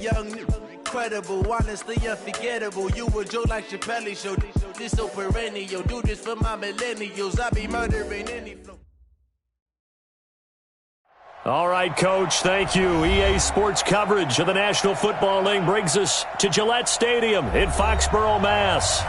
Young, incredible, honestly unforgettable. You a Joe like Chappelle show. This so perennial. Do this for my millennials. I be murdering any flow. All right, Coach, thank you. EA Sports coverage of the National Football League brings us to Gillette Stadium in Foxborough, Mass.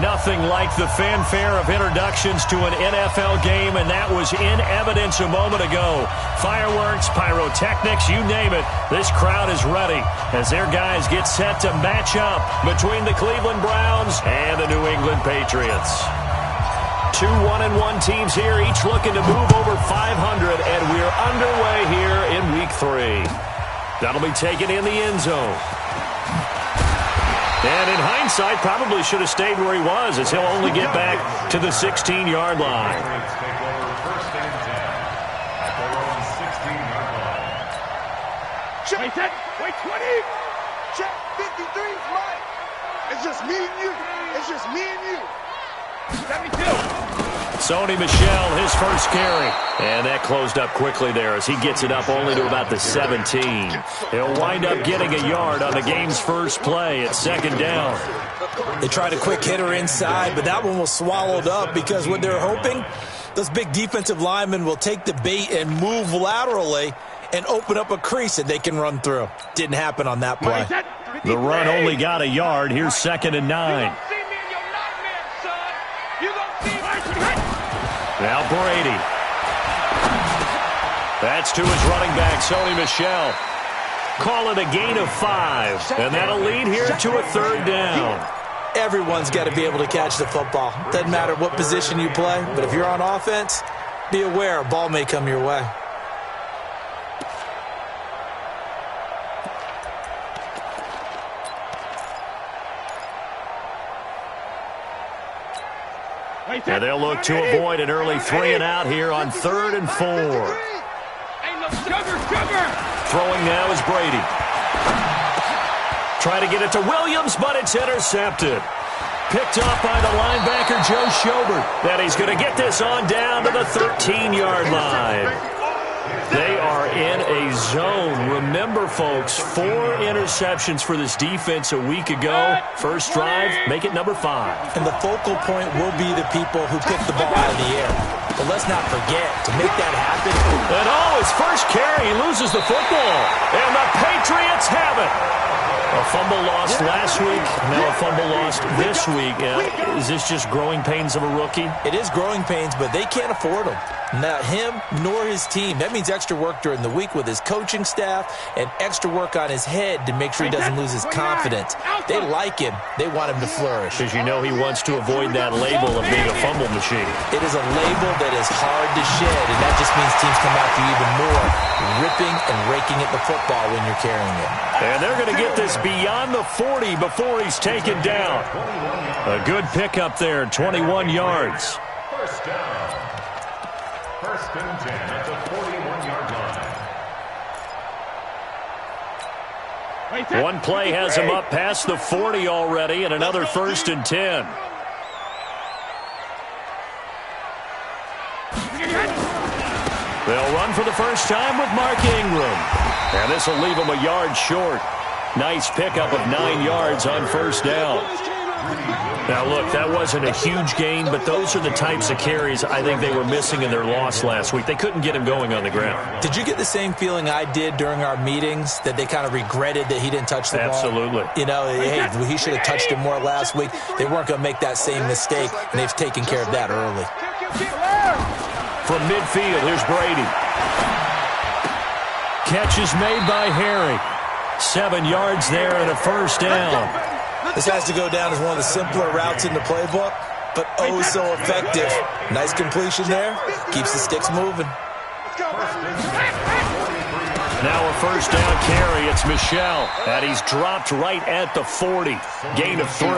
Nothing like the fanfare of introductions to an NFL game, and that was in evidence a moment ago. Fireworks, pyrotechnics, you name it. This crowd is ready as their guys get set to match up between the Cleveland Browns and the New England Patriots. Two 1-1 teams here, each looking to move over 500, and we're underway here in Week 3. That'll be taken in the end zone. And in hindsight, probably should have stayed where he was, as he'll only get back to the 16-yard line. Check that. Wait, 20. Check 53's mine. It's just me and you. It's just me and you. 72. Sony Michel, his first carry. And that closed up quickly there as he gets it up only to about the 17. He'll wind up getting a yard on the game's first play at second down. They tried a quick hitter inside, but that one was swallowed up because what they're hoping, those big defensive linemen will take the bait and move laterally and open up a crease that they can run through. Didn't happen on that play. The run only got a yard. Here's 2nd and 9. Now Brady. That's to his running back, Sony Michel. Call it a gain of 5, and that'll lead here to a 3rd down. Everyone's got to be able to catch the football. Doesn't matter what position you play, but if you're on offense, be aware a ball may come your way. And they'll look to avoid an early 3 and out here on 3rd and 4. Throwing now is Brady. Try to get it to Williams, but it's intercepted. Picked up by the linebacker, Joe Schobert. And he's going to get this on down to the 13-yard line. They are in a zone. Remember, folks, 4 interceptions for this defense a week ago. First drive, make it number 5. And the focal point will be the people who pick the ball out of the air. But let's not forget, to make that happen. And his first carry, he loses the football. And the Patriots have it. A fumble lost last week, now a fumble lost this week. Is this just growing pains of a rookie? It is growing pains, but they can't afford them. Not him nor his team. That means extra work during the week with his coaching staff and extra work on his head to make sure he doesn't lose his confidence. They like him. They want him to flourish. Because you know he wants to avoid that label of being a fumble machine. It is a label that is hard to shed, and that just means teams come after you even more, ripping and raking at the football when you're carrying it. And they're going to get this beyond the 40 before he's taken down. A good pickup there, 21 yards. First down. First and 10 at the 41-yard line. One play has him up past the 40 already, and another 1st and 10. They'll run for the first time with Mark Ingram. And this will leave him a yard short. Nice pickup of 9 yards on first down. Now, look, that wasn't a huge gain, but those are the types of carries I think they were missing in their loss last week. They couldn't get him going on the ground. Did you get the same feeling I did during our meetings, that they kind of regretted that he didn't touch the ball? Absolutely. You know, hey, he should have touched it more last week. They weren't going to make that same mistake, and they've taken care of that early. From midfield, here's Brady. Catch is made by Harry. 7 yards there and a first down. This has to go down as one of the simpler routes in the playbook, but oh so effective. Nice completion there. Keeps the sticks moving. Now a first down carry. It's Michel, and he's dropped right at the 40. Gain of 3.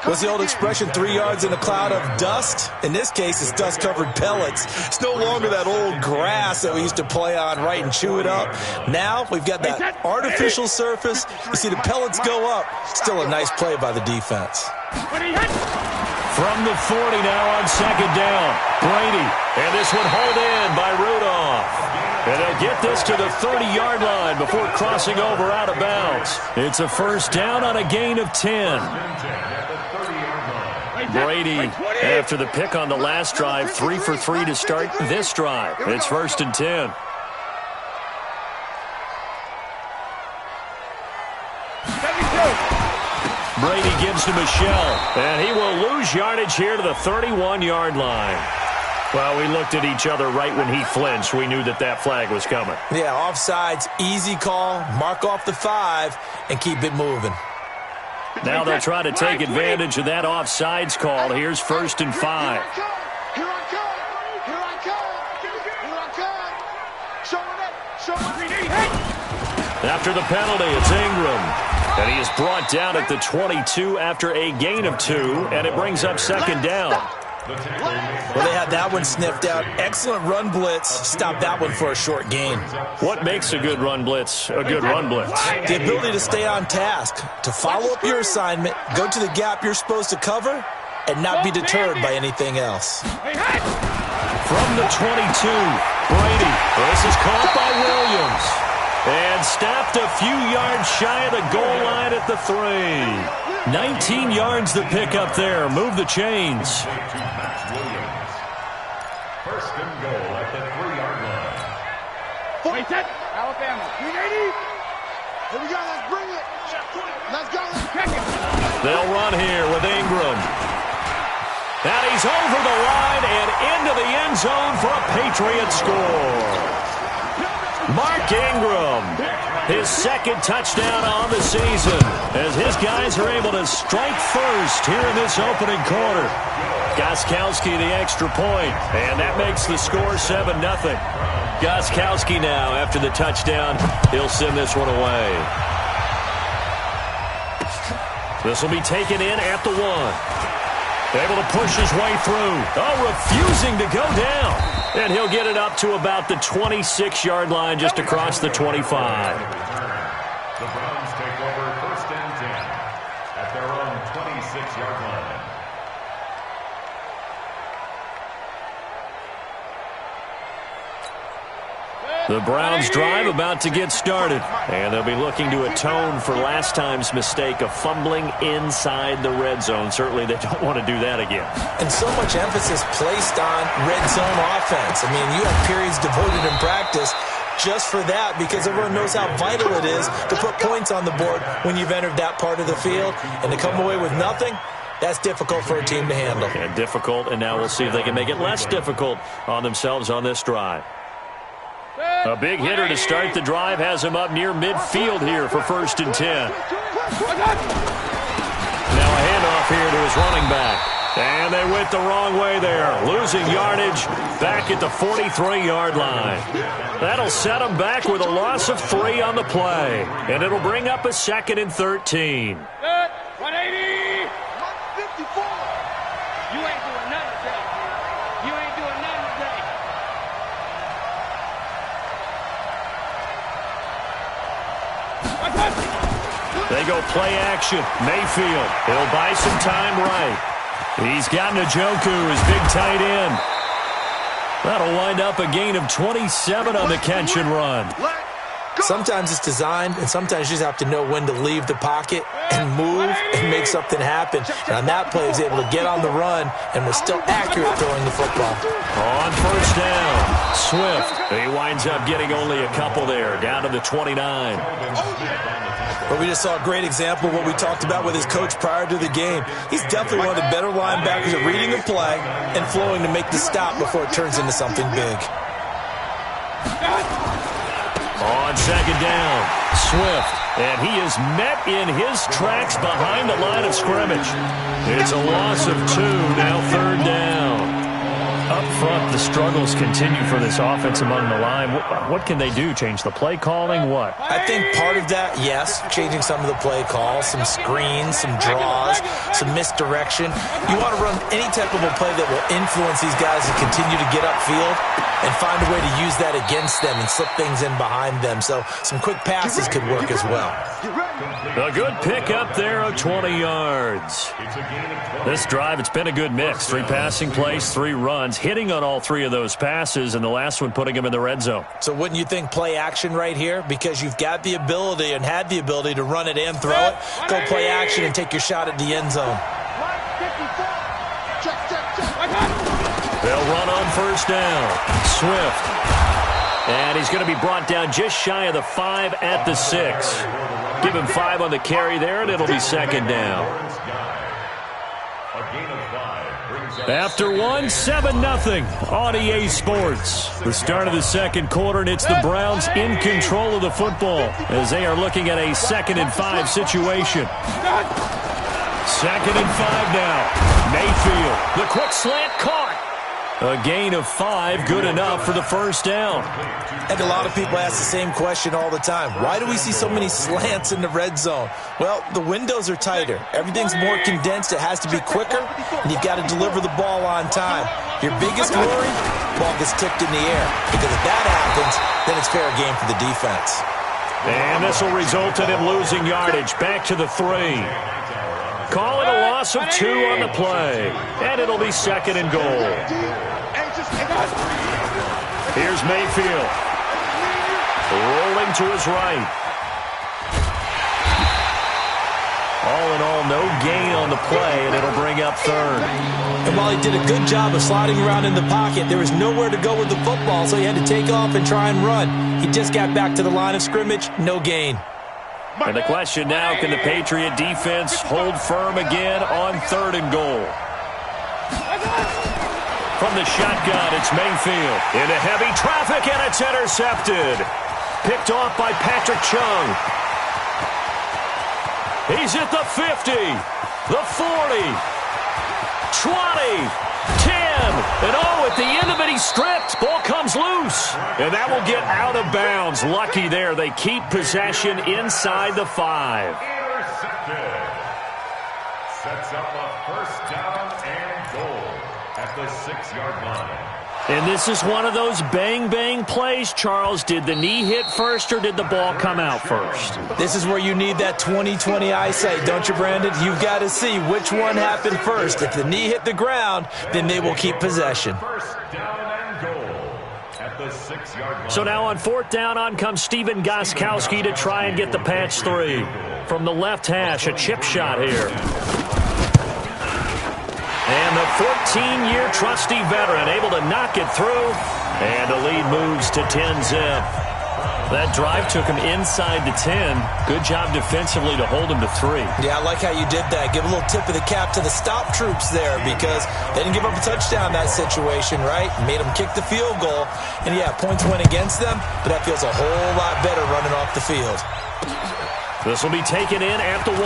What's the old expression, 3 yards in a cloud of dust? In this case, it's dust-covered pellets. It's no longer that old grass that we used to play on, right, and chew it up. Now we've got that artificial surface. You see the pellets go up. Still a nice play by the defense. From the 40 now on second down. Brady, and this one hauled in by Rudolph. And they'll get this to the 30-yard line before crossing over out of bounds. It's a first down on a gain of 10. Brady, after the pick on the last drive, 3 for 3 to start this drive. It's 1st and 10. Brady gives to Michelle, and he will lose yardage here to the 31-yard line. Well, we looked at each other right when he flinched. We knew that that flag was coming. Yeah, offsides, easy call, mark off the 5, and keep it moving. Now they'll try to take advantage of that offsides call. Here's 1st and 5. Here I come. Here I come. Showing up. After the penalty, it's Ingram. And he is brought down at the 22 after a gain of 2, and it brings up 2nd down. Well, they had that one sniffed out. Excellent run blitz. Stop that one for a short gain. What makes a good run blitz a good run blitz? The ability to stay on task, to follow up your assignment, go to the gap you're supposed to cover, and not be deterred by anything else. From the 22, Brady. This is caught by Williams. And stopped a few yards shy of the goal line at the 3. 19 yards the pick up there. Move the chains. First and goal at the 3-yard line. Wait, set. Alabama. 380. Here we go. Let's bring it. Let's go. Let's kick it. They'll run here with Ingram. And he's over the line and into the end zone for a Patriot score. Mark Ingram, his 2nd touchdown on the season, as his guys are able to strike first here in this opening quarter. Gostkowski the extra point, and that makes the score 7-0. Gostkowski now, after the touchdown, he'll send this one away. This will be taken in at the 1. Able to push his way through. Oh, refusing to go down. And he'll get it up to about the 26-yard line just across the 25. The Browns take over 1st and 10 at their own 26-yard line. The Browns drive about to get started, and they'll be looking to atone for last time's mistake of fumbling inside the red zone. Certainly they don't want to do that again. And so much emphasis placed on red zone offense. I mean, you have periods devoted in practice just for that, because everyone knows how vital it is to put points on the board when you've entered that part of the field. And to come away with nothing, that's difficult for a team to handle. And difficult, and now we'll see if they can make it less difficult on themselves on this drive. A big hitter to start the drive has him up near midfield here for 1st and 10. Now a handoff here to his running back. And they went the wrong way there, losing yardage back at the 43-yard line. That'll set them back with a loss of 3 on the play. And it'll bring up a 2nd and 13. 180. 54. You ain't doing nothing today. You ain't doing nothing today. They go play action. Mayfield, he'll buy some time right. He's got Njoku, his big tight end. That'll wind up a gain of 27 on the catch and run. Sometimes it's designed, and sometimes you just have to know when to leave the pocket and move and make something happen. And on that play, he's able to get on the run and was still accurate throwing the football. On 1st down, Swift. He winds up getting only a couple there, down to the 29. But we just saw a great example of what we talked about with his coach prior to the game. He's definitely one of the better linebackers at reading the play and flowing to make the stop before it turns into something big. On 2nd down, Swift, and he is met in his tracks behind the line of scrimmage. It's a loss of 2, now 3rd down. Up front, the struggles continue for this offense among the line. What can they do? Change the play calling? What? I think part of that, yes, changing some of the play calls, some screens, some draws, some misdirection. You want to run any type of a play that will influence these guys to continue to get upfield. and find a way to use that against them and slip things in behind them. So some quick passes could work as well. A good pick up there of 20 yards. This drive, it's been a good mix. 3 passing plays, 3 runs, hitting on all 3 of those passes, and the last one putting them in the red zone. So wouldn't you think play action right here? Because you've got the ability and had the ability to run it and throw it. Go play action and take your shot at the end zone. They'll run on first down. Swift. And he's going to be brought down just shy of the 5 at the 6. Give him 5 on the carry there, and it'll be second down. After 1, 7-0 on EA Sports. The start of the second quarter, and it's the Browns in control of the football as they are looking at a 2nd and 5 situation. 2nd and 5 now. Mayfield, the quick slant caught. A gain of 5, good enough for the first down. And a lot of people ask the same question all the time. Why do we see so many slants in the red zone? Well, the windows are tighter. Everything's more condensed. It has to be quicker, and you've got to deliver the ball on time. Your biggest worry, ball gets tipped in the air. Because if that happens, then it's fair game for the defense. And this will result in him losing yardage. Back to the 3. Call it a loss of 2 on the play. And it'll be 2nd and goal. Here's Mayfield. Rolling to his right. All in all, no gain on the play, and it'll bring up 3rd. And while he did a good job of sliding around in the pocket, there was nowhere to go with the football, so he had to take off and try and run. He just got back to the line of scrimmage, no gain. And the question now, can the Patriot defense hold firm again on 3rd and goal? From the shotgun, it's Mayfield. Into heavy traffic, and it's intercepted. Picked off by Patrick Chung. He's at the 50, the 40, 20, 10, and at the end of it, he's stripped. Ball comes loose, and that will get out of bounds. Lucky there. They keep possession inside the 5. Intercepted. Sets up a first down and goal at the 6-yard line. And this is one of those bang-bang plays, Charles. Did the knee hit first or did the ball come out first? This is where you need that 20/20 eyesight, don't you, Brandon? You've got to see which one happened first. If the knee hit the ground, then they will keep possession. First down and goal at the 6-yard line. So now on 4th down, on comes Steven Gostkowski to try and get the patch 3. From the left hash, a chip shot here. And the 14-year trusty veteran able to knock it through. And the lead moves to 10-zip. That drive took him inside the 10. Good job defensively to hold him to 3. Yeah, I like how you did that. Give a little tip of the cap to the stop troops there because they didn't give up a touchdown in that situation, right? Made them kick the field goal. And, yeah, points went against them, but that feels a whole lot better running off the field. This will be taken in at the 1.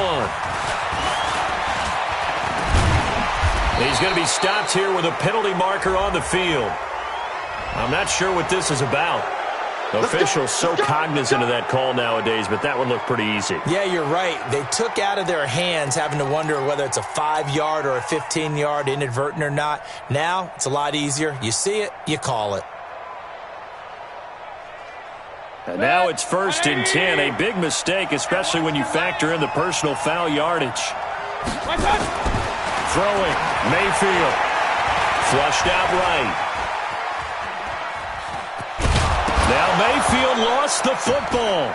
He's going to be stopped here with a penalty marker on the field. I'm not sure what this is about. Officials so cognizant of that call nowadays, but that one looked pretty easy. Yeah, you're right. They took out of their hands having to wonder whether it's a 5-yard or a 15-yard inadvertent or not. Now, it's a lot easier. You see it, you call it. And now it's 1st and 10. A big mistake, especially when you factor in the personal foul yardage. Throwing, Mayfield. Flushed out right. Now Mayfield lost the football.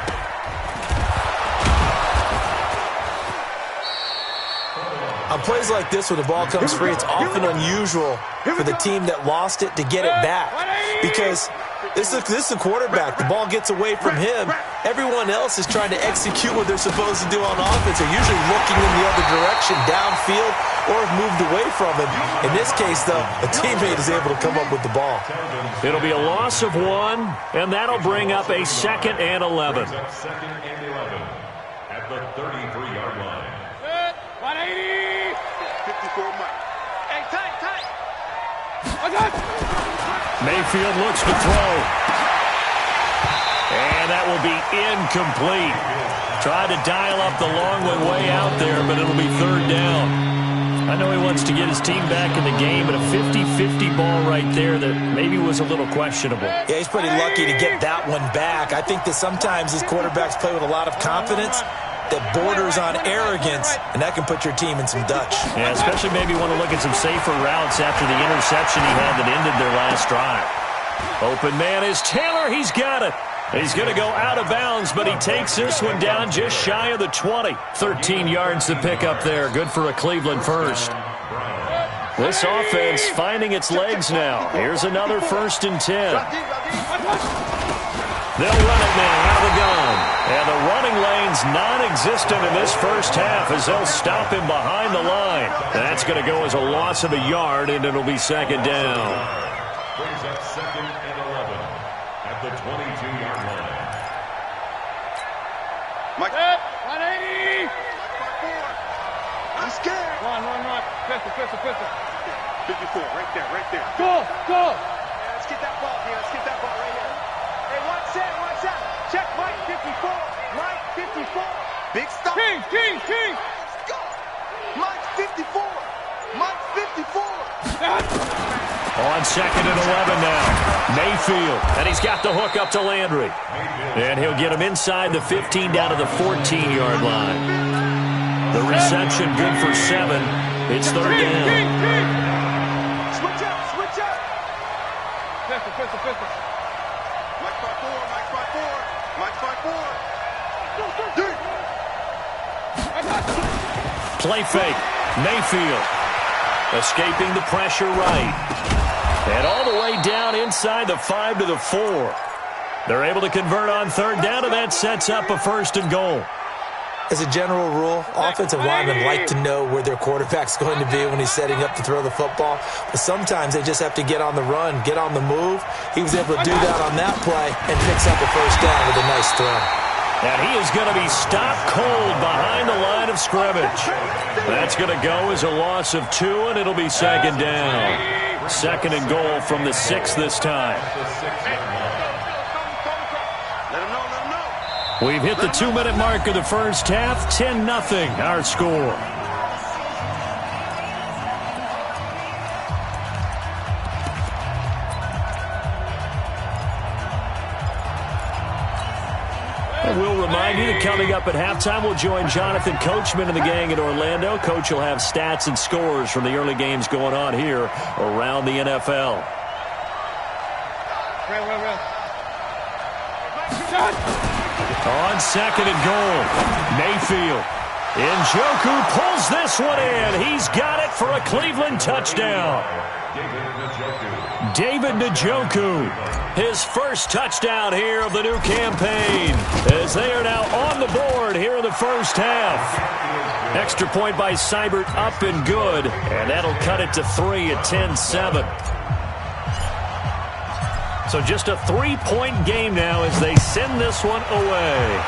On plays like this where the ball comes free, it's often unusual for the team that lost it to get it back. Because this is a quarterback. The ball gets away from him. Everyone else is trying to execute what they're supposed to do on offense. They're usually looking in the other direction, downfield, or have moved away from him. In this case, though, a teammate is able to come up with the ball. It'll be a loss of 1, and that'll bring up a 2nd and 11. 2nd and 11 at the 33-yard line. 180. 54 Mike. Hey, tight. Mayfield looks to throw. And that will be incomplete. Tried to dial up the long one way out there, but it'll be 3rd down. I know he wants to get his team back in the game, but a 50-50 ball right there that maybe was a little questionable. Yeah, he's pretty lucky to get that one back. I think that sometimes these quarterbacks play with a lot of confidence that borders on arrogance, and that can put your team in some Dutch. Yeah, especially maybe want to look at some safer routes after the interception he had that ended their last drive. Open man is Taylor. He's got it. He's going to go out of bounds, but he takes this one down just shy of the 20. 13 yards to pick up there. Good for a Cleveland first. This offense finding its legs now. Here's another 1st and 10. They'll run it now out of the gun. And the running lane's non-existent in this first half as they'll stop him behind the line. That's going to go as a loss of a yard, and it'll be 2nd down. Brings up 2nd and 11 at the 22-yard line. Mike. 180. I'm scared. Run. Pistol. 54, right there. Go. Yeah, let's get that ball here. Let's get that ball right here. Hey, watch out. Check Mike 54. Mike 54. Big stop. King. Let's go. Mike 54. Mike 54. On 2nd and 11 now. Mayfield. And he's got the hook up to Landry. And he'll get him inside the 15 down to the 14-yard line. The reception good for 7. It's 3rd down. Switch up. Pistol. Mike 54. Play fake. Mayfield. Escaping the pressure right. And all the way down inside the 5 to the 4. They're able to convert on 3rd down, and that sets up a 1st and goal. As a general rule, offensive linemen like to know where their quarterback's going to be when he's setting up to throw the football. But sometimes they just have to get on the run, get on the move. He was able to do that on that play and picks up a 1st down with a nice throw. And he is going to be stopped cold behind the line of scrimmage. That's going to go as a loss of 2, and it'll be 2nd down. 2nd and goal from the 6 this time. We've hit the 2-minute mark of the first half. 10-0 our score. And we'll remind you that coming up at halftime, we'll join Jonathan Coachman and the gang in Orlando. Coach will have stats and scores from the early games going on here around the NFL. On 2nd and goal, Mayfield. Njoku pulls this one in. He's got it for a Cleveland touchdown. David Njoku, his first touchdown here of the new campaign, as they are now on the board here in the first half. Extra point by Seibert up and good, and that'll cut it to 3 at 10-7. So just a 3-point game now as they send this one away.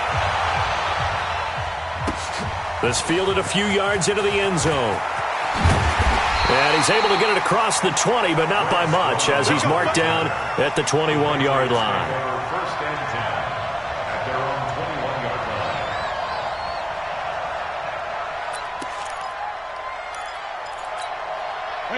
This fielded a few yards into the end zone. And he's able to get it across the 20, but not by much, as he's marked down at the 21-yard line. 1st and 10 at their own 21-yard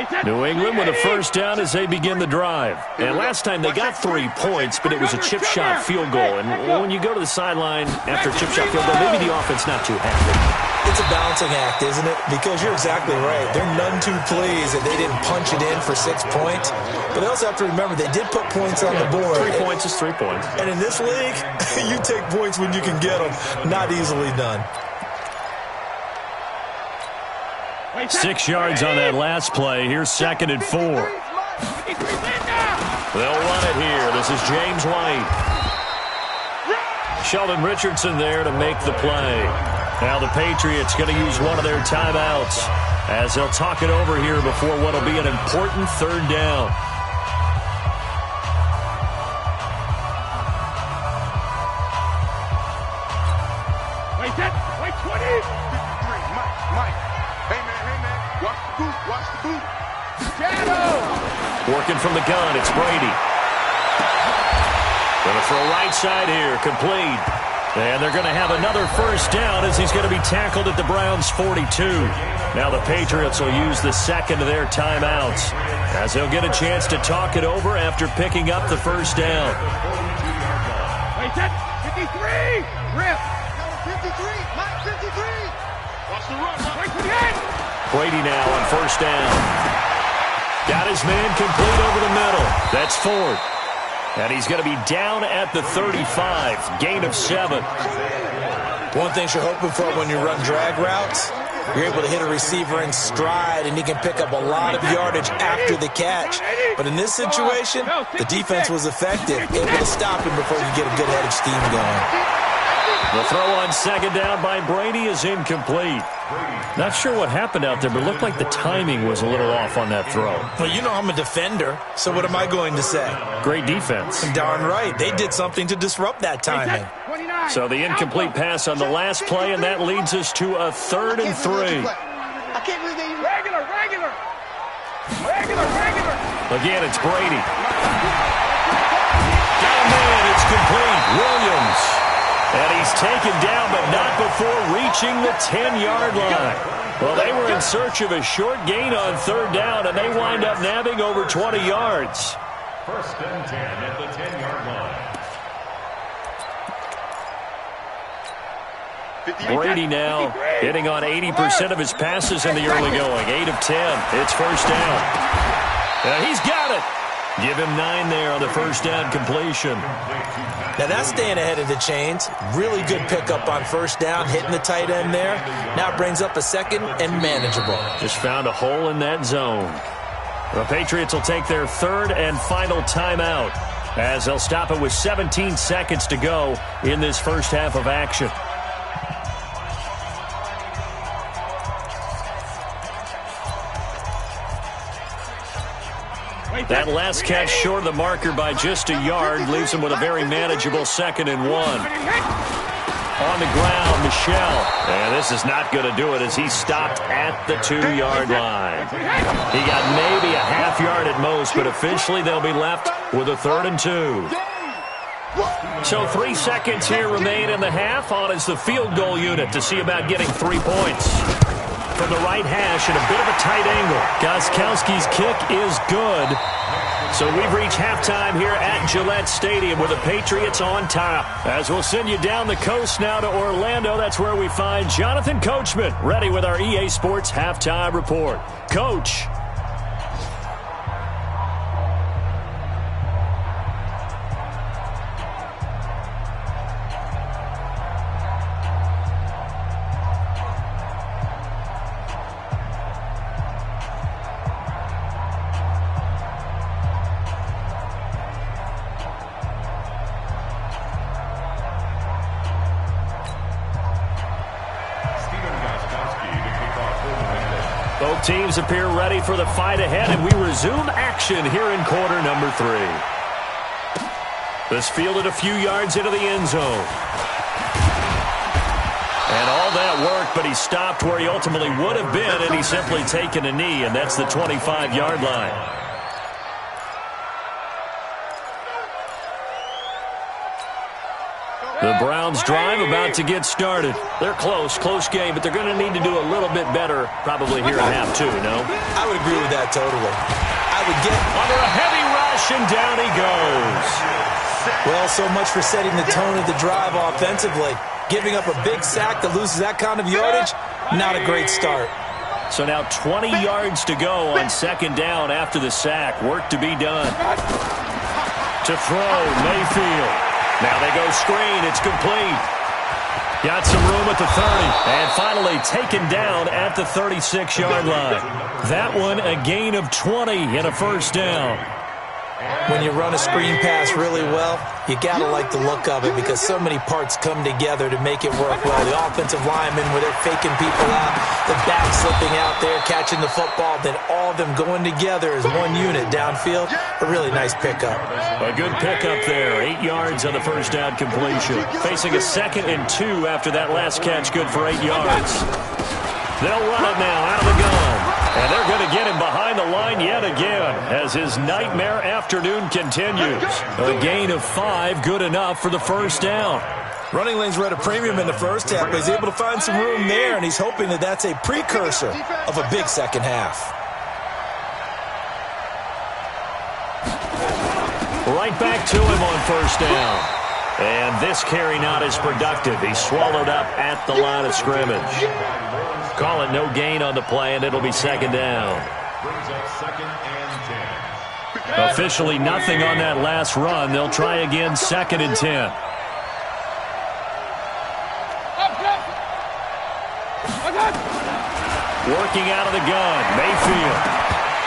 line. New England with a 1st down as they begin the drive. And last time they got 3 points, but it was a chip shot field goal. And when you go to the sideline after a chip shot field goal, maybe the offense not too happy. It's a balancing act, isn't it? Because you're exactly right. They're none too pleased that they didn't punch it in for 6 points. But they also have to remember they did put points on the board. 3 points is 3 points. And in this league, you take points when you can get them. Not easily done. 6 yards on that last play. Here's 2nd and 4. They'll run it here. This is James White. Sheldon Richardson there to make the play. Now the Patriots going to use one of their timeouts as they'll talk it over here before what will be an important 3rd down. Wait, 20. Mike. Hey, man. Watch the boot. Shadow. Working from the gun, it's Brady. Going to throw right side here, complete. And they're going to have another first down as he's going to be tackled at the Browns' 42. Now the Patriots will use the second of their timeouts as they'll get a chance to talk it over after picking up the first down. Wait, 53! Rip! 53! Mike, 53! Watch the run, right to the end! Brady now on first down. Got his man complete over the middle. That's Ford. And he's going to be down at the 35, gain of 7. One thing you're hoping for when you run drag routes, you're able to hit a receiver in stride, and he can pick up a lot of yardage after the catch. But in this situation, the defense was effective, able to stop him before you get a good head of steam going. The throw on second down by Brady is incomplete. Not sure what happened out there, but it looked like the timing was a little off on that throw. Well, you know I'm a defender, so what am I going to say? Great defense. Darn right. They did something to disrupt that timing. So the incomplete pass on the last play, and that leads us to a 3rd and 3. I can't believe they regular. Again, it's Brady. Down man, it's complete. Williams. And he's taken down, but not before reaching the 10-yard line. Well, they were in search of a short gain on 3rd down, and they wind up nabbing over 20 yards. 1st and 10 at the 10-yard line. Brady now hitting on 80% of his passes in the early going. 8 of 10. It's first down. And he's got it. Give him 9 there on the first down completion. Now that's staying ahead of the chains. Really good pickup on first down, hitting the tight end there. Now it brings up a 2nd and manageable. Just found a hole in that zone. The Patriots will take their 3rd and final timeout as they'll stop it with 17 seconds to go in this first half of action. That last catch short of the marker by just a yard leaves him with a very manageable 2nd and 1. On the ground, Michel. And this is not going to do it as he stopped at the 2-yard line. He got maybe a half yard at most, but officially they'll be left with a 3rd and 2. So 3 seconds here remain in the half. On is the field goal unit to see about getting 3 points. From the right hash at a bit of a tight angle. Gostkowski's kick is good. So we've reached halftime here at Gillette Stadium with the Patriots on top. As we'll send you down the coast now to Orlando, that's where we find Jonathan Coachman ready with our EA Sports Halftime Report. Coach. Both teams appear ready for the fight ahead, and we resume action here in quarter number 3. This fielded a few yards into the end zone. And all that worked, but he stopped where he ultimately would have been, and he's simply taken a knee, and that's the 25-yard line. The Browns drive about to get started. They're close game, but they're going to need to do a little bit better probably here in half 2, no? I would agree with that totally. I would get under a heavy rush, and down he goes. Well, so much for setting the tone of the drive offensively. Giving up a big sack that loses that kind of yardage, not a great start. So now 20 yards to go on 2nd down after the sack. Work to be done. To throw, Mayfield. Now they go screen. It's complete. Got some room at the 30. And finally taken down at the 36-yard line. That one a gain of 20 and a first down. When you run a screen pass really well, you got to like the look of it because so many parts come together to make it work well. The offensive linemen, where they're faking people out, the back slipping out there, catching the football, then all of them going together as one unit downfield. A really nice pickup. A good pickup there. 8 yards on the first down completion. Facing a 2nd and 2 after that last catch, good for 8 yards. They'll run it now out of the gun. And they're going to get him behind the line yet again as his nightmare afternoon continues. A gain of 5, good enough for the first down. Running lanes were at a premium in the first half, but he's able to find some room there, and he's hoping that that's a precursor of a big second half. Right back to him on first down. And this carry not as productive. He's swallowed up at the line of scrimmage. Call it no gain on the play, and it'll be second down. Brings up 2nd and 10. Officially nothing on that last run. They'll try again, 2nd and 10. Working out of the gun, Mayfield.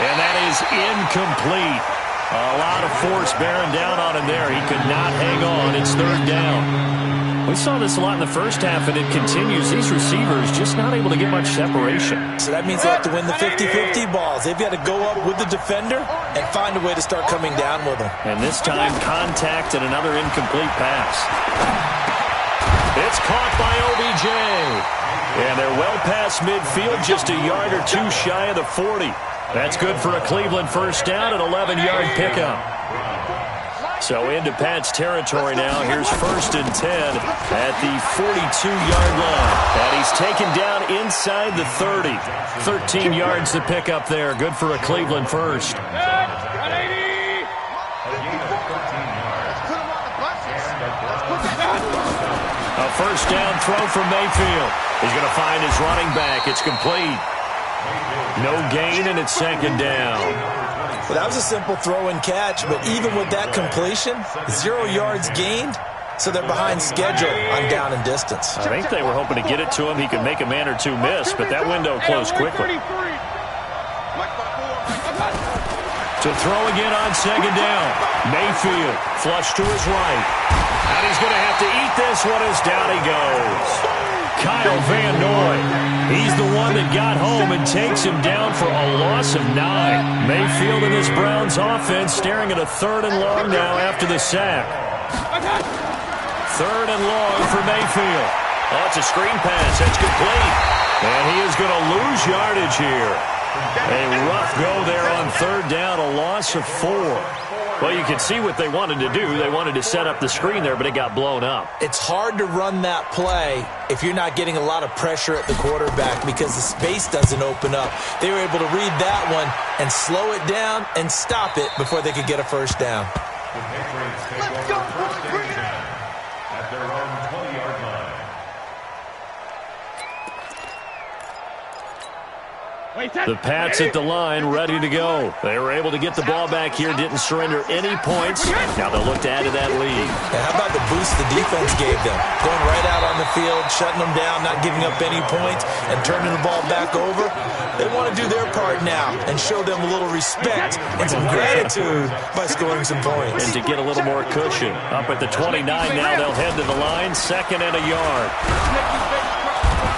And that is incomplete. A lot of force bearing down on him there. He could not hang on. It's 3rd down. We saw this a lot in the first half, and it continues. These receivers just not able to get much separation. So that means they have to win the 50-50 balls. They've got to go up with the defender and find a way to start coming down with them. And this time, contact and another incomplete pass. It's caught by OBJ. And they're well past midfield, just a yard or two shy of the 40. That's good for a Cleveland first down, an 11-yard pickup. So into Pat's territory now. Here's 1st and 10 at the 42-yard line. And he's taken down inside the 30. 13 yards to pick up there. Good for a Cleveland first. A first down throw from Mayfield. He's going to find his running back. It's complete. No gain, and it's 2nd down. Well, that was a simple throw and catch, but even with that completion, 0 yards gained, so they're behind schedule on down and distance. I think they were hoping to get it to him. He could make a man or two miss, but that window closed quickly. To throw again on 2nd down. Mayfield flush to his right. And he's going to have to eat this one as down he goes. Kyle Van Noy. He's the one that got home and takes him down for a loss of 9. Mayfield and this Browns offense staring at a 3rd and long now after the sack. 3rd and long for Mayfield. Oh, it's a screen pass. That's complete. And he is going to lose yardage here. A rough go there on 3rd down, a loss of 4. Well, you can see what they wanted to do. They wanted to set up the screen there, but it got blown up. It's hard to run that play if you're not getting a lot of pressure at the quarterback because the space doesn't open up. They were able to read that one and slow it down and stop it before they could get a first down. The Patriots take over 1st and 10 at their own 20-yard line. The Pats at the line, ready to go. They were able to get the ball back here, didn't surrender any points. Now they'll look to add to that lead. And how about the boost the defense gave them? Going right out on the field, shutting them down, not giving up any points, and turning the ball back over. They want to do their part now and show them a little respect and some gratitude by scoring some points. And to get a little more cushion. Up at the 29 now, they'll head to the line, 2nd and a yard.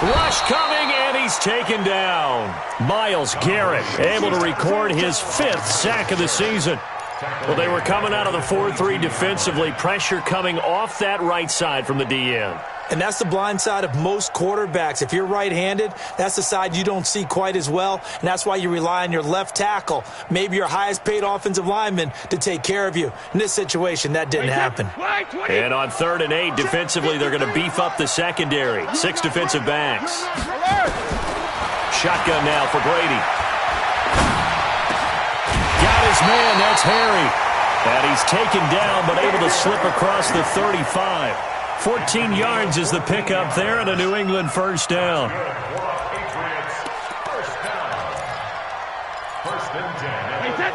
Rush coming, and he's taken down. Myles Garrett able to record his 5th sack of the season. Well, they were coming out of the 4-3 defensively. Pressure coming off that right side from the DN. And that's the blind side of most quarterbacks. If you're right-handed, that's the side you don't see quite as well, and that's why you rely on your left tackle, maybe your highest-paid offensive lineman, to take care of you. In this situation, that didn't happen. And on 3rd and 8, defensively, they're going to beef up the secondary. 6 defensive backs. Shotgun now for Brady. Got his man, that's Harry. And he's taken down, but able to slip across the 35. 14 yards is the pickup there, and a New England first down.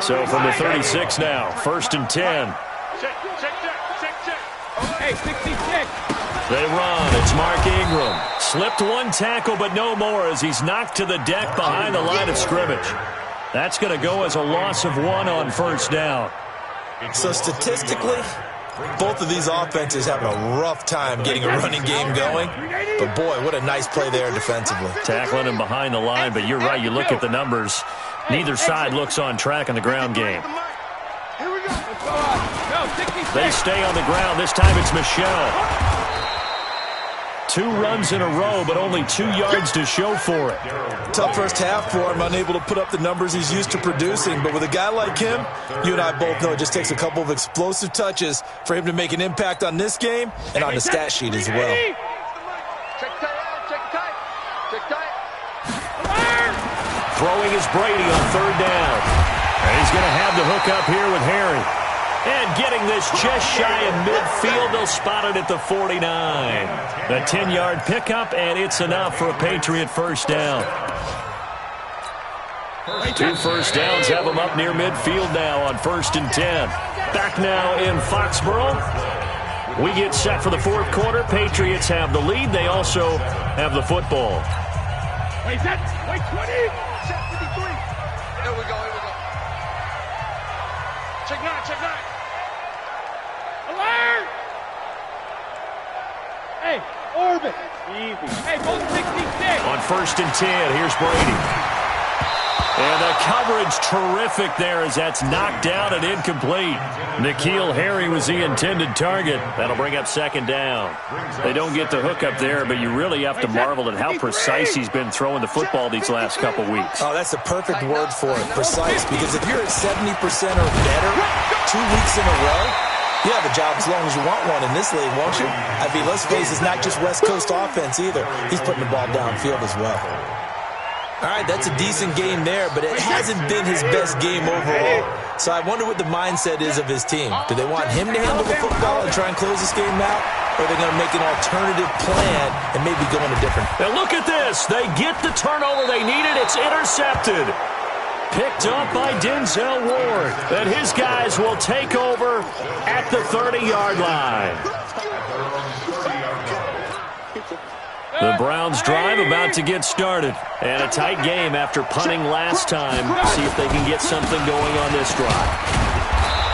So from the 36 now, 1st and 10. Hey, 66. They run. It's Mark Ingram. Slipped one tackle, but no more as he's knocked to the deck behind the line of scrimmage. That's going to go as a loss of 1 on first down. So statistically, both of these offenses having a rough time getting a running game going. But, boy, what a nice play there defensively. Tackling him behind the line, but you're right. You look at the numbers. Neither side looks on track in the ground game. They stay on the ground. This time it's Michel. 2 runs in a row, but only 2 yards to show for it. Tough first half for him, unable to put up the numbers he's used to producing. But with a guy like him, you and I both know it just takes a couple of explosive touches for him to make an impact on this game and on the stat sheet as well. Throwing is Brady on 3rd down. And he's going to have the hook up here with Harry. And getting this just shy of midfield, they'll spot it at the 49. The 10-yard pickup, and it's enough for a Patriot first down. 2 first downs have them up near midfield now on 1st and 10. Back now in Foxborough. We get set for the 4th quarter. Patriots have the lead. They also have the football. Wait, set. Wait, 20. Set 53. Here we go. Check 9. Alert! Hey, orbit. Easy. Hey, both 66. On 1st and 10, here's Brady. And the coverage terrific there as that's knocked down and incomplete. N'Keal Harry was the intended target. That'll bring up 2nd down. They don't get the hook up there, but you really have to marvel at how precise he's been throwing the football these last couple weeks. Oh, that's the perfect word for it, precise, because if you're at 70% or better 2 weeks in a row, you have a job as long as you want one in this league, won't you? I mean, let's face it, it's not just West Coast offense either. He's putting the ball downfield as well. All right, that's a decent game there, but it hasn't been his best game overall. So I wonder what the mindset is of his team. Do they want him to handle the football and try and close this game out? Or are they going to make an alternative plan and maybe go in a different... Now look at this. They get the turnover they needed. It's intercepted. Picked up by Denzel Ward. And his guys will take over at the 30-yard line. The Browns drive about to get started. And a tight game after punting last time. See if they can get something going on this drive.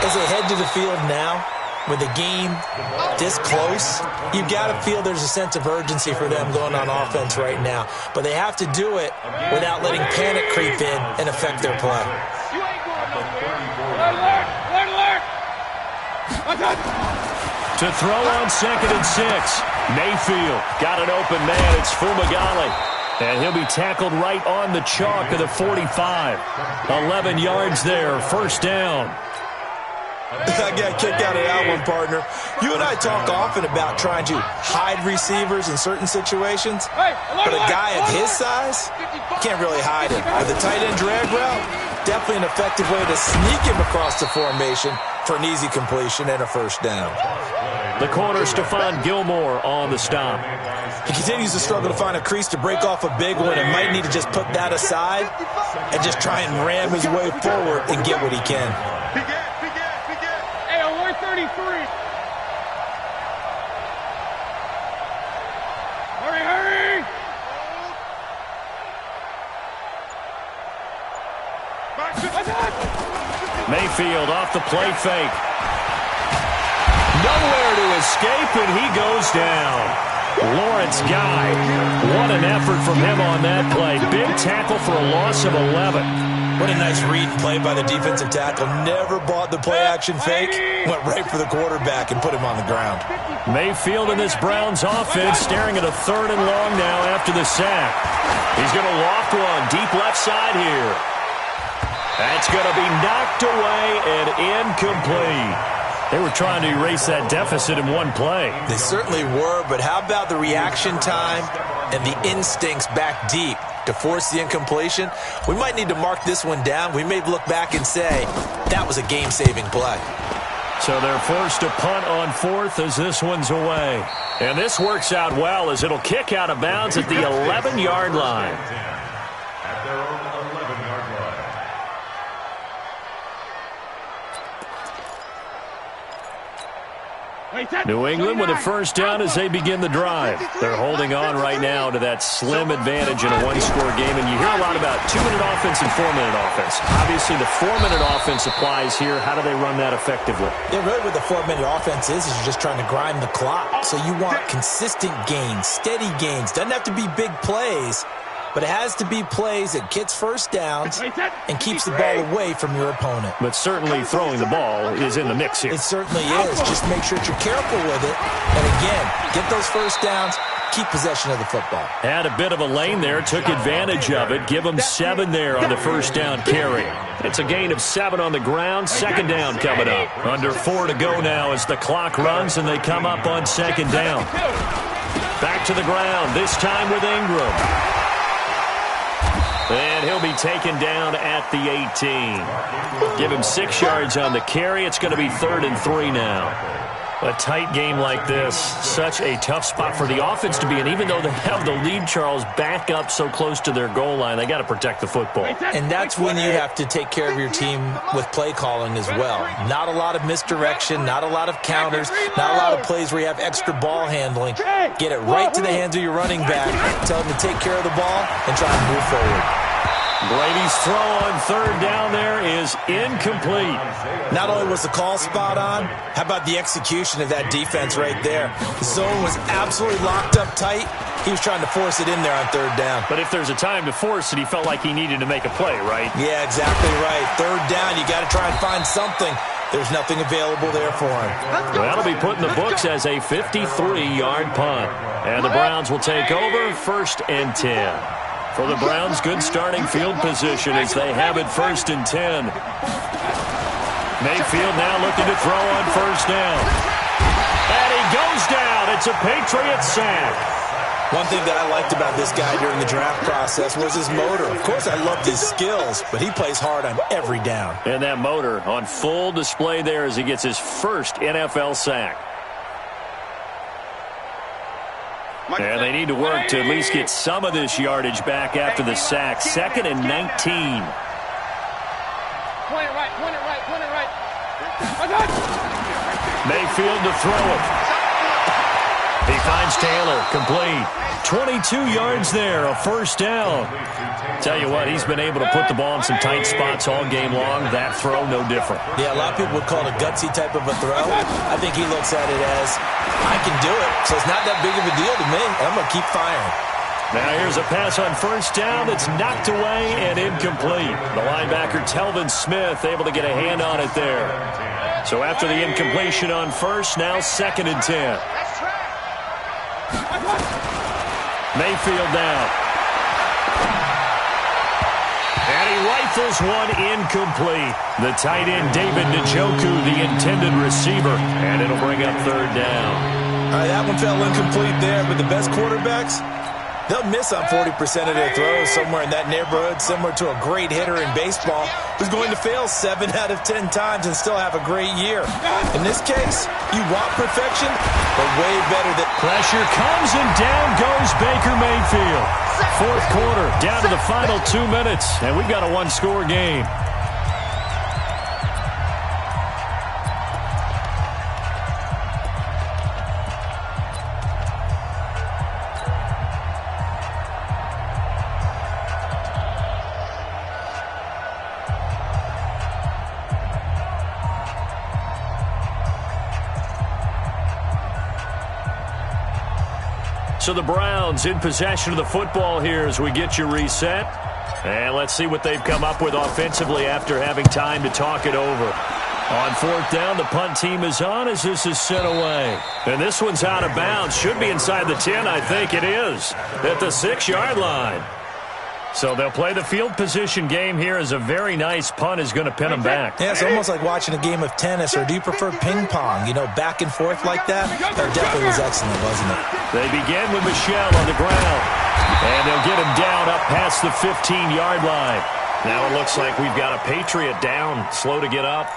As they head to the field now, with the game this close, you've got to feel there's a sense of urgency for them going on offense right now. But they have to do it without letting panic creep in and affect their play. To throw on 2nd and 6. Mayfield got an open man. It's Fumagalli. And he'll be tackled right on the chalk of the 45. 11 yards there. First down. I got kicked out of that one, partner. You and I talk often about trying to hide receivers in certain situations. But a guy of his size, you can't really hide him. With the tight end drag route, definitely an effective way to sneak him across the formation for an easy completion and a first down. The corner, Stephon Gilmore, on the stop. He continues to struggle to find a crease to break off a big one and might need to just put that aside and just try and ram his way forward and get what he can. Hey, alert 33. Hurry! Mayfield off the play fake. Nowhere to escape, and he goes down. Lawrence Guy. What an effort from him on that play. Big tackle for a loss of 11. What a nice read and play by the defensive tackle. Never bought the play-action fake. Went right for the quarterback and put him on the ground. Mayfield in this Browns offense staring at a 3rd and long now after the sack. He's going to loft one deep left side here. That's going to be knocked away and incomplete. They were trying to erase that deficit in one play. They certainly were, but how about the reaction time and the instincts back deep to force the incompletion? We might need to mark this one down. We may look back and say that was a game-saving play. So they're forced to punt on 4th as this one's away. And this works out well as it'll kick out of bounds at the 11-yard line. At their own 11-yard line. New England with a first down as they begin the drive. They're holding on right now to that slim advantage in a one-score game. And you hear a lot about 2-minute offense and 4-minute offense. Obviously, the 4-minute offense applies here. How do they run that effectively? Yeah, really what the 4-minute offense is you're just trying to grind the clock. So you want consistent gains, steady gains. Doesn't have to be big plays, but it has to be plays that gets first downs and keeps the ball away from your opponent. But certainly throwing the ball is in the mix here. It certainly is. Just make sure that you're careful with it. And again, get those first downs, keep possession of the football. Had a bit of a lane there, took advantage of it. Give them 7 there on the first down carry. It's a gain of 7 on the ground. Second down coming up. Under 4 to go now as the clock runs and they come up on second down. Back to the ground, this time with Ingram. And he'll be taken down at the 18. Give him 6 yards on the carry. It's going to be 3rd and 3 now. A tight game like this, such a tough spot for the offense to be in. Even though they have the lead, Charles, back up so close to their goal line, they got to protect the football. And that's when you have to take care of your team with play calling as well. Not a lot of misdirection, not a lot of counters, not a lot of plays where you have extra ball handling. Get it right to the hands of your running back, tell them to take care of the ball, and try and move forward. Brady's throw on 3rd down there is incomplete. Not only was the call spot on, how about the execution of that defense right there? The zone was absolutely locked up tight. He was trying to force it in there on 3rd down. But if there's a time to force it, he felt like he needed to make a play, right? Yeah, exactly right. 3rd down, you got to try and find something. There's nothing available there for him. That'll be put in the books as a 53-yard punt. And the Browns will take over 1st and 10. For the Browns, good starting field position as they have it 1st and 10. Mayfield now looking to throw on 1st down. And he goes down. It's a Patriot sack. One thing that I liked about this guy during the draft process was his motor. Of course, I loved his skills, but he plays hard on every down. And that motor on full display there as he gets his first NFL sack. And they need to work to at least get some of this yardage back after the sack. 2nd and 19. Point it right, point it right, point it right. Mayfield to throw it. He finds Taylor, complete. 22 yards there, a 1st down. Tell you what, he's been able to put the ball in some tight spots all game long. That throw, no different. Yeah, a lot of people would call it a gutsy type of a throw. I think he looks at it as, I can do it, so it's not that big of a deal to me. I'm going to keep firing. Now here's a pass on 1st down that's knocked away and incomplete. The linebacker, Telvin Smith, able to get a hand on it there. So after the incompletion on 1st, now 2nd and 10. Mayfield down. And he rifles one incomplete. The tight end, David Njoku, the intended receiver. And it'll bring up 3rd down. All right, that one fell incomplete there, but the best quarterbacks, they'll miss on 40% of their throws somewhere in that neighborhood, similar to a great hitter in baseball who's going to fail 7 out of 10 times and still have a great year. In this case, you want perfection, but way better than... Pressure comes and down goes Baker Mayfield. 4th quarter, down to the final 2 minutes, and we've got a 1-score game. So the Browns in possession of the football here as we get you reset. And let's see what they've come up with offensively after having time to talk it over. On 4th down, the punt team is on as this is sent away. And this one's out of bounds. Should be inside the 10, I think it is, at the 6-yard line. So they'll play the field position game here as a very nice punt is going to pin them back. Yeah, it's almost like watching a game of tennis, or do you prefer ping pong? You know, back and forth like that? That definitely was excellent, wasn't it? They begin with Michel on the ground. And they'll get him down up past the 15-yard line. Now it looks like we've got a Patriot down, slow to get up.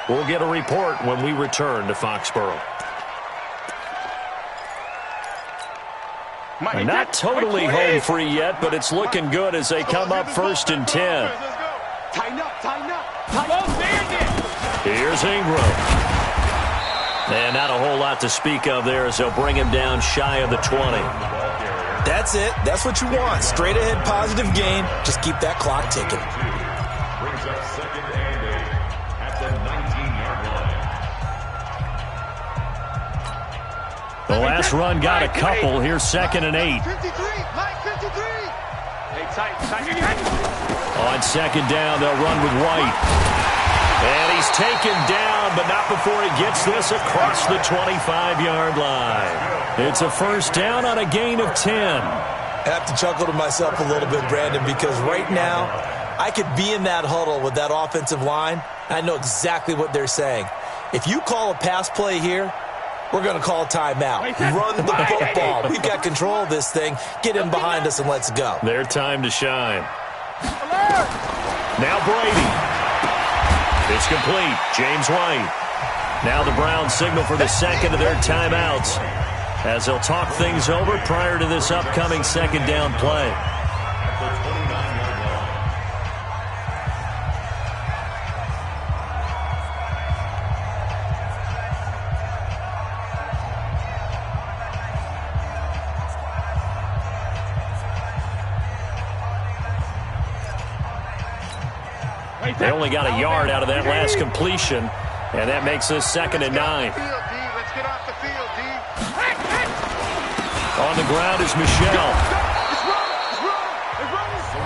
We'll get a report when we return to Foxborough. Not totally home free yet, but it's looking good as they come up 1st and 10. Tighten up, tighten up. Here's Ingram. And not a whole lot to speak of there as they'll bring him down shy of the 20. That's it. That's what you want. Straight ahead positive gain. Just keep that clock ticking. Brings up 2nd and 8 at the 19-yard line. The last run got a couple. Here's 2nd and 8. 53, Mike 53. Hey, tight. On 2nd down, they'll run with White. And he's taken down, but not before he gets this across the 25-yard line. It's a first down on a gain of 10. I have to chuckle to myself a little bit, Brandon, because right now I could be in that huddle with that offensive line. I know exactly what they're saying. If you call a pass play here, we're going to call a timeout. Run the football. We've got control of this thing. Get in behind us and let's go. Their time to shine. Now Brady. It's complete. James White. Now the Browns signal for the second of their timeouts as they'll talk things over prior to this upcoming second down play. They only got a yard out of that last completion, and that makes this 2nd and 9. Let's get off the field, D. On the ground is Michel.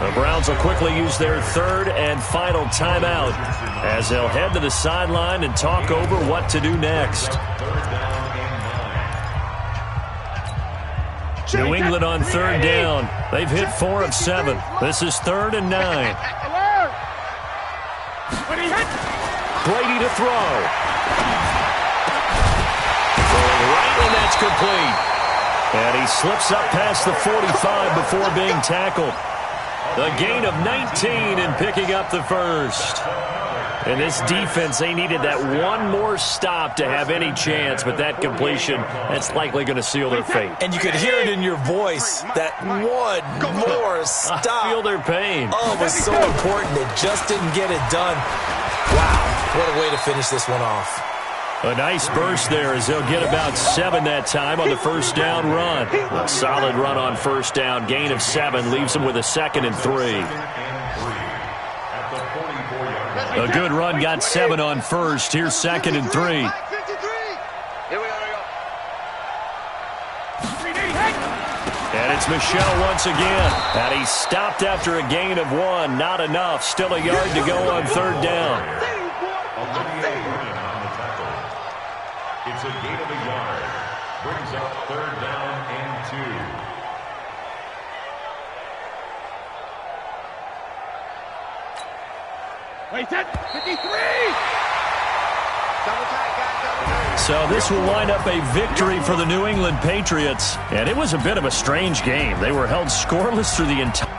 The Browns will quickly use their third and final timeout as they'll head to the sideline and talk over what to do next. New England on third down. They've hit 4 of 7. This is 3rd and 9. Brady to throw. Throwing right, and that's complete. And he slips up past the 45 before being tackled. The gain of 19 and picking up the first. And this defense, they needed that one more stop to have any chance, but that completion, that's likely going to seal their fate. And you could hear it in your voice, that one more stop. I feel their pain. Oh, it was so important. They just didn't get it done. Wow, what a way to finish this one off. A nice burst there as they'll get about 7 that time on the first down run. A solid run on first down. Gain of 7 leaves them with a 2nd and 3. A good run got 7 on first. Here's 2nd and 3. And it's Michel once again. And he's stopped after a gain of 1. Not enough. Still a yard to go on third down. It's a gain of a yard. Brings up 3rd down and 2. Wait, 53! So this will wind up a victory for the New England Patriots. And it was a bit of a strange game. They were held scoreless through the entire